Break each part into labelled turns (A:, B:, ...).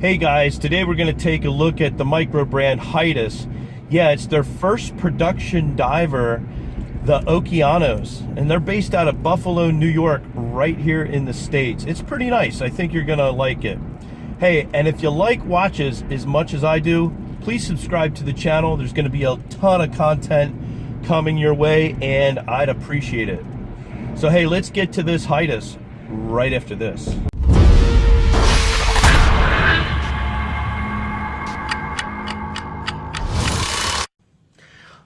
A: Hey guys, today we're going to take a look at the micro brand Heitis. Yeah, it's their first production diver, the Okeanos, and they're based out of Buffalo, New York, right here in the States. It's pretty nice. I think you're going to like it. Hey, and if you like watches as much as I do, please subscribe to the channel. There's going to be a ton of content coming your way, and I'd appreciate it. So hey, let's get to this Heitis right after this.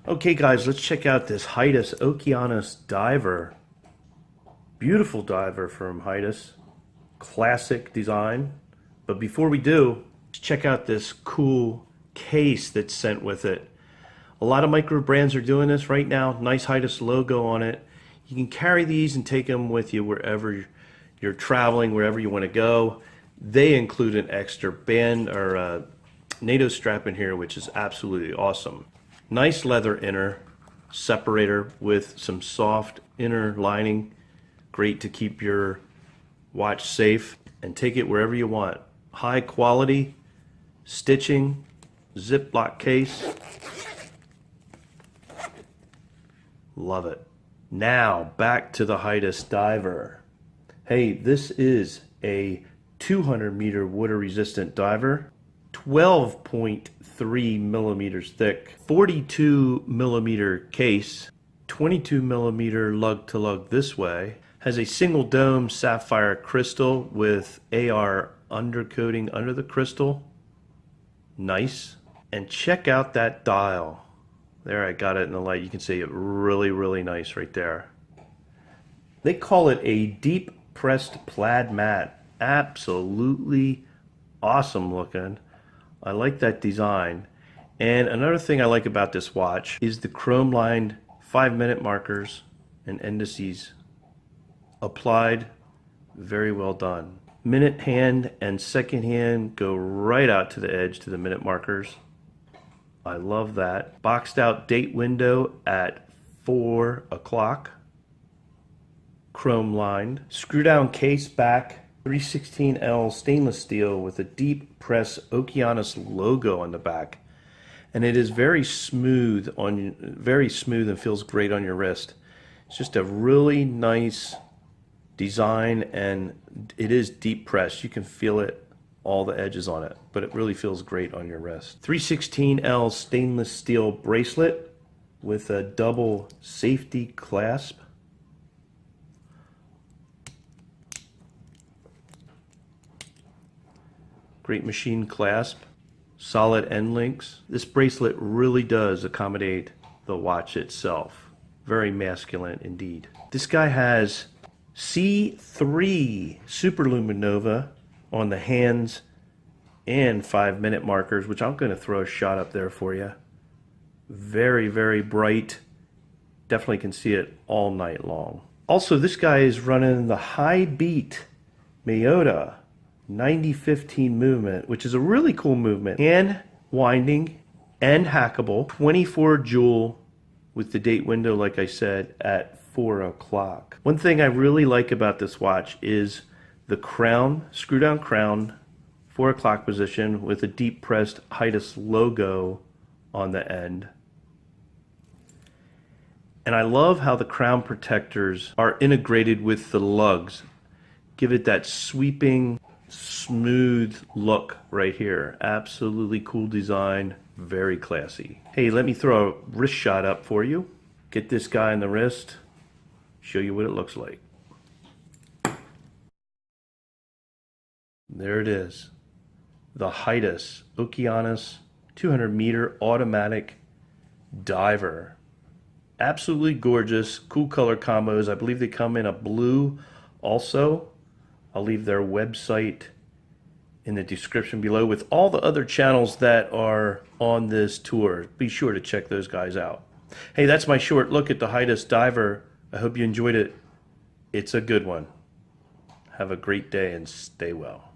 A: Okay guys, let's check out this Heitis Okeanos diver. Beautiful diver from Heitis. Classic design. But before we do, let's check out this cool case that's sent with it. A lot of micro brands are doing this right now. Nice Heitis logo on it. You can carry these and take them with you wherever you're traveling, wherever you want to go. They include an extra band or NATO strap in here, which is absolutely awesome. Nice leather inner separator with some soft inner lining. Great to keep your watch safe and take it wherever you want. High quality stitching, Ziploc case. Love it. Now back to the Heitis diver. Hey, this is a 200-meter water resistant diver. 12.3 millimeters thick, 42 millimeter case, 22 millimeter lug to lug this way, has a single dome sapphire crystal with AR undercoating under the crystal. Nice. And check out that dial. There, I got it in the light. You can see it really nice right there. They call it a deep pressed plaid mat. Absolutely awesome looking. I like that design. And another thing I like about this watch is the chrome lined 5-minute markers and indices applied. Very well done. Minute hand and second hand go right out to the edge to the minute markers. I love that. Boxed out date window at 4 o'clock. Chrome lined. Screw down case back. 316L stainless steel with a deep press Okeanos logo on the back, and it is very smooth and feels great on your wrist. It's just a really nice design, and it is deep pressed. You can feel it, all the edges on it, but it really feels great on your wrist. 316L stainless steel bracelet with a double safety clasp. Great machine clasp, solid end links. This bracelet really does accommodate the watch itself. Very masculine indeed. This guy has C3 Superluminova on the hands and 5-minute markers, which I'm going to throw a shot up there for you. Very bright. Definitely can see it all night long. Also, this guy is running the high beat Miyota 90-15 movement, which is a really cool movement, and winding and hackable. 24 jewel with the date window, like I said, at 4 o'clock. One thing I really like about this watch is the crown, screw down crown, 4 o'clock position with a deep pressed Heitis logo on the end. And I love how the crown protectors are integrated with the lugs. Give it that sweeping, smooth look right here. Absolutely cool design, very classy. Hey, let me throw a wrist shot up for you. Get this guy in the wrist, show you what it looks like. There it is. The Heitis Okeanos 200-meter automatic diver. Absolutely gorgeous, cool color combos. I believe they come in a blue also. I'll leave their website in the description below with all the other channels that are on this tour. Be sure to check those guys out. Hey, that's my short look at the Heitis diver. I hope you enjoyed it. It's a good one. Have a great day and stay well.